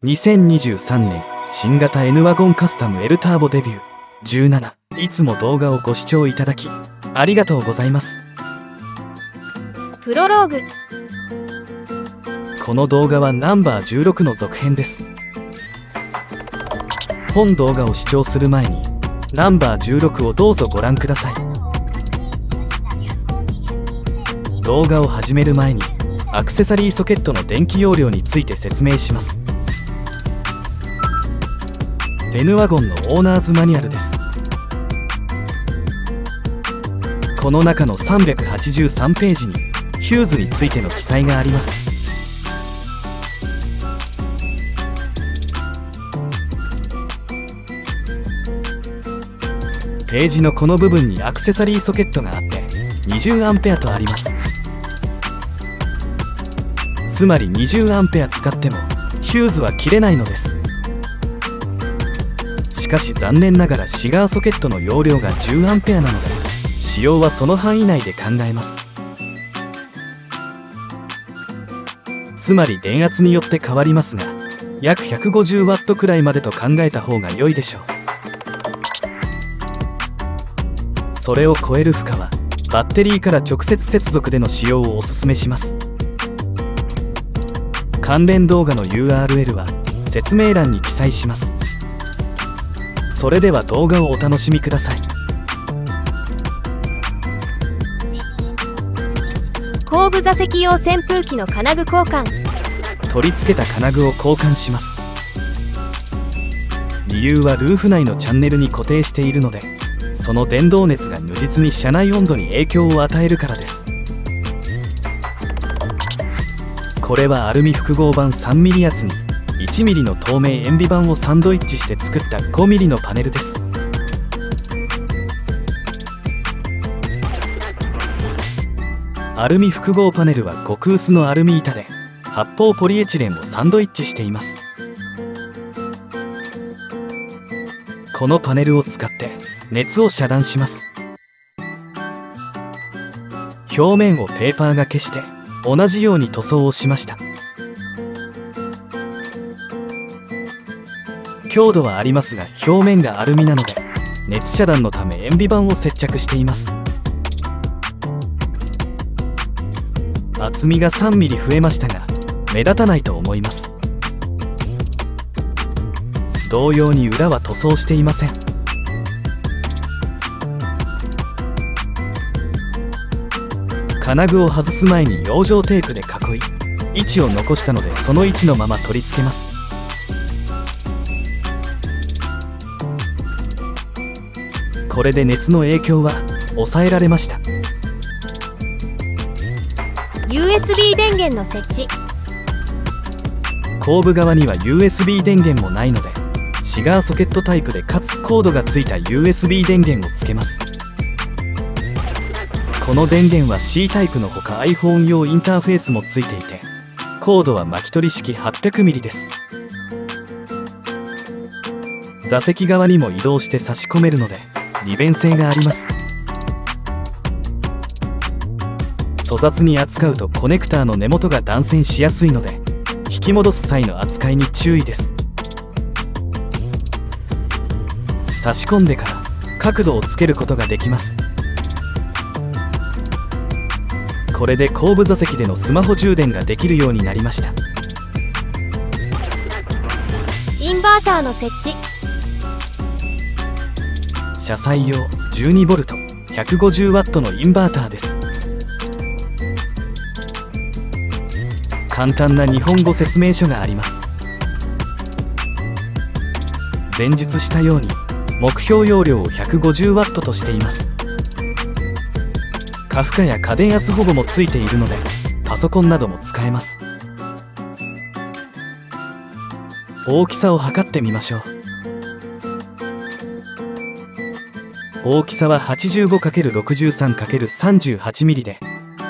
2023年新型 N ワゴンカスタム L ターボデビュー17。いつも動画をご視聴いただきありがとうございます。プロローグ。この動画はナンバー16の続編です。本動画を視聴する前にナンバー16をどうぞご覧ください。動画を始める前にアクセサリーソケットの電気容量について説明します。N ワゴンのオーナーズマニュアルです。この中の383ページにヒューズについての記載があります。ページのこの部分にアクセサリーソケットがあって20A とあります。つまり20A使ってもヒューズは切れないのです。しかし残念ながらシガーソケットの容量が10A なので使用はその範囲内で考えます。つまり電圧によって変わりますが約 150W くらいまでと考えた方が良いでしょう。それを超える負荷はバッテリーから直接接続での使用をお勧めします。関連動画の URL は説明欄に記載します。それでは動画をお楽しみください。後部座席用扇風機の金具交換。取り付けた金具を交換します。理由はルーフ内のチャンネルに固定しているのでその電動熱が如実に車内温度に影響を与えるからです。これはアルミ複合板 3mm 圧に 1mm の透明塩ビ板をサンドイッチして作った 5mm のパネルです。アルミ複合パネルは極薄のアルミ板で発泡ポリエチレンをサンドイッチしています。このパネルを使って熱を遮断します。表面をペーパーが消して同じように塗装をしました。強度はありますが表面がアルミなので熱遮断のため塩ビ板を接着しています。厚みが 3mm 増えましたが目立たないと思います。同様に裏は塗装していません。金具を外す前に養生テープで囲い位置を残したのでその位置のまま取り付けます。これで熱の影響は抑えられました。 USB 電源の設置。後部側には USB 電源もないのでシガーソケットタイプでかつコードがついた USB 電源をつけます。この電源は C タイプのほか iPhone 用インターフェースもついていてコードは巻き取り式 800mm です。座席側にも移動して差し込めるので利便性があります。粗雑に扱うとコネクターの根元が断線しやすいので引き戻す際の扱いに注意です。差し込んでから角度をつけることができます。これで後部座席でのスマホ充電ができるようになりました。インバーターの設置。車載用 12V150W のインバーターです。簡単な日本語説明書があります。前述したように目標容量を 150W としています。過負荷や過電圧保護もついているのでパソコンなども使えます。大きさを測ってみましょう。大きさは 85×63×38mm で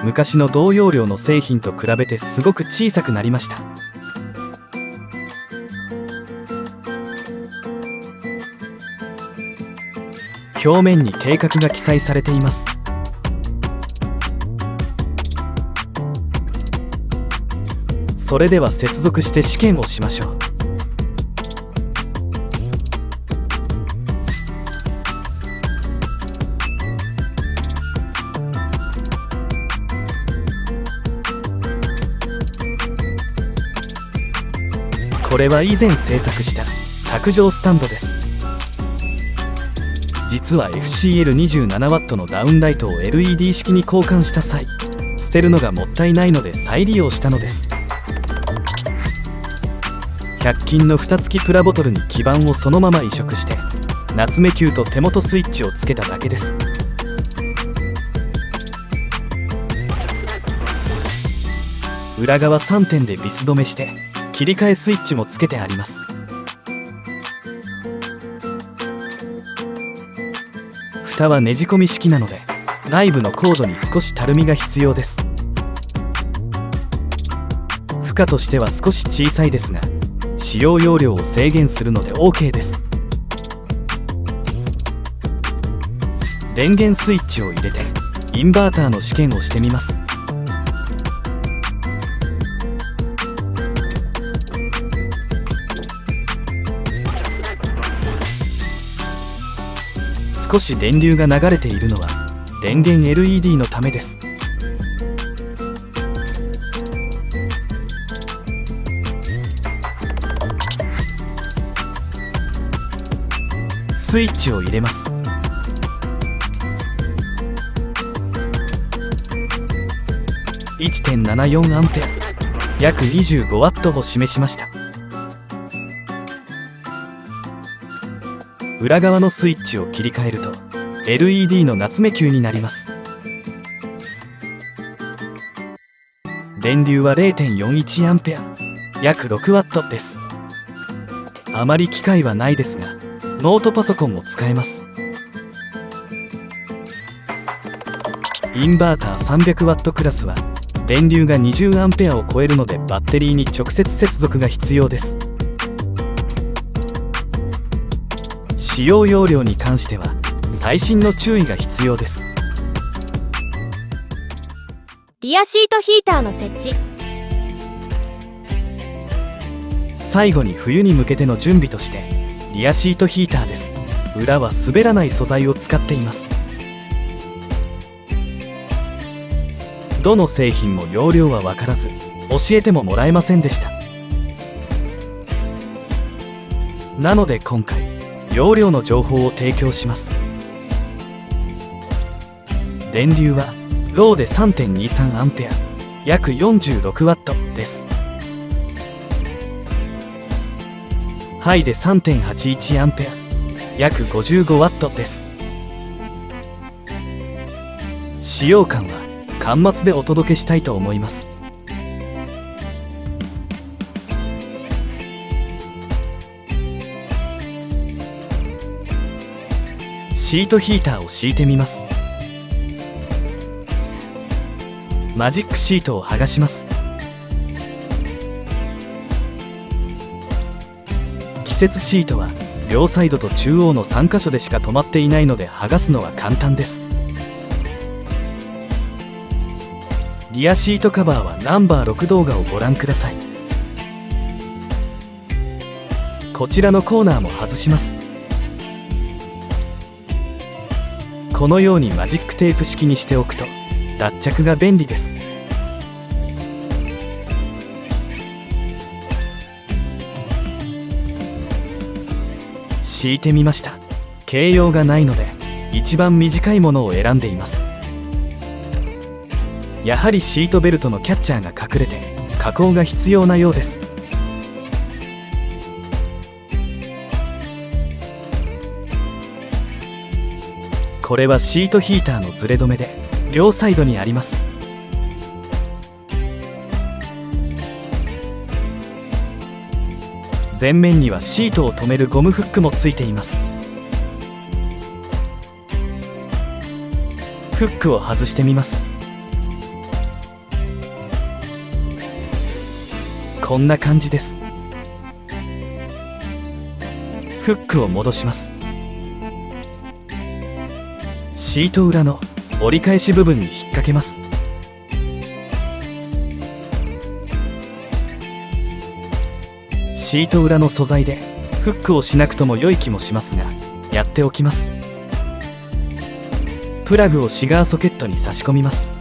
昔の同容量の製品と比べてすごく小さくなりました。表面に定格が記載されています。それでは接続して試験をしましょう。これは以前制作した卓上スタンドです。実は FCL27W のダウンライトを LED 式に交換した際、捨てるのがもったいないので再利用したのです。100均の蓋付きプラボトルに基板をそのまま移植して、夏目球と手元スイッチをつけただけです。裏側3点でビス止めして切り替えスイッチもつけてあります。蓋はねじ込み式なので内部のコードに少したるみが必要です。負荷としては少し小さいですが、使用容量を制限するので OK です。電源スイッチを入れてインバーターの試験をしてみます。少し電流が流れているのは電源 LED のためです。スイッチを入れます。1.74 アンペア、約25ワットを示しました。裏側のスイッチを切り替えると LED の夏目球になります。電流は 0.41 アンペア、約6ワットです。あまり機会はないですが、ノートパソコンも使えます。インバーター300ワットクラスは電流が20アンペアを超えるのでバッテリーに直接接続が必要です。使用容量に関しては細心の注意が必要です。リアシートヒーターの設置。最後に冬に向けての準備としてリアシートヒーターです。裏は滑らない素材を使っています。どの製品も容量は分からず教えてももらえませんでした。なので今回容量の情報を提供します。電流はローで 3.23 アンペア、約46ワットです。ハイで 3.81 アンペア、約55ワットです。使用感は端末でお届けしたいと思います。シートヒーターを敷いてみます。マジックシートを剥がします。季節シートは両サイドと中央の3箇所でしか止まっていないので剥がすのは簡単です。リアシートカバーはナンバー6動画をご覧ください。こちらのコーナーも外します。このようにマジックテープ式にしておくと脱着が便利です。敷いてみました。形容がないので一番短いものを選んでいます。やはりシートベルトのキャッチャーが隠れて加工が必要なようです。これはシートヒーターのずれ止めで両サイドにあります。前面にはシートを留めるゴムフックもついています。フックを外してみます。こんな感じです。フックを戻します。シート裏の折り返し部分に引っ掛けます。シート裏の素材でフックをしなくとも良い気もしますが、やっておきます。プラグをシガーソケットに差し込みます。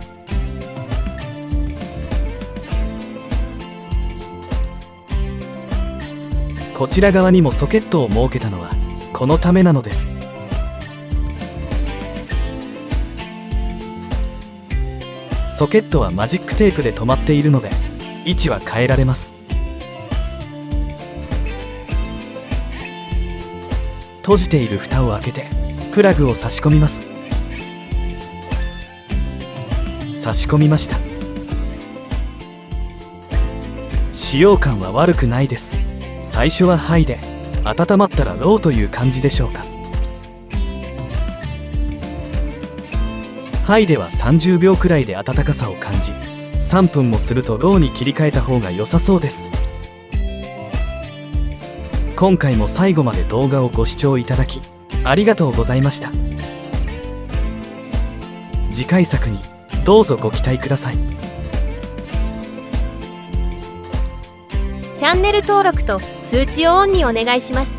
こちら側にもソケットを設けたのはこのためなのです。ソケットはマジックテープで留まっているので位置は変えられます。閉じている蓋を開けてプラグを差し込みます。差し込みました。使用感は悪くないです。最初はハイで温まったらローという感じでしょうか。ハイでは30秒くらいで温かさを感じ、3分もするとローに切り替えた方が良さそうです。今回も最後まで動画をご視聴いただきありがとうございました。次回作にどうぞご期待ください。チャンネル登録と通知をオンにお願いします。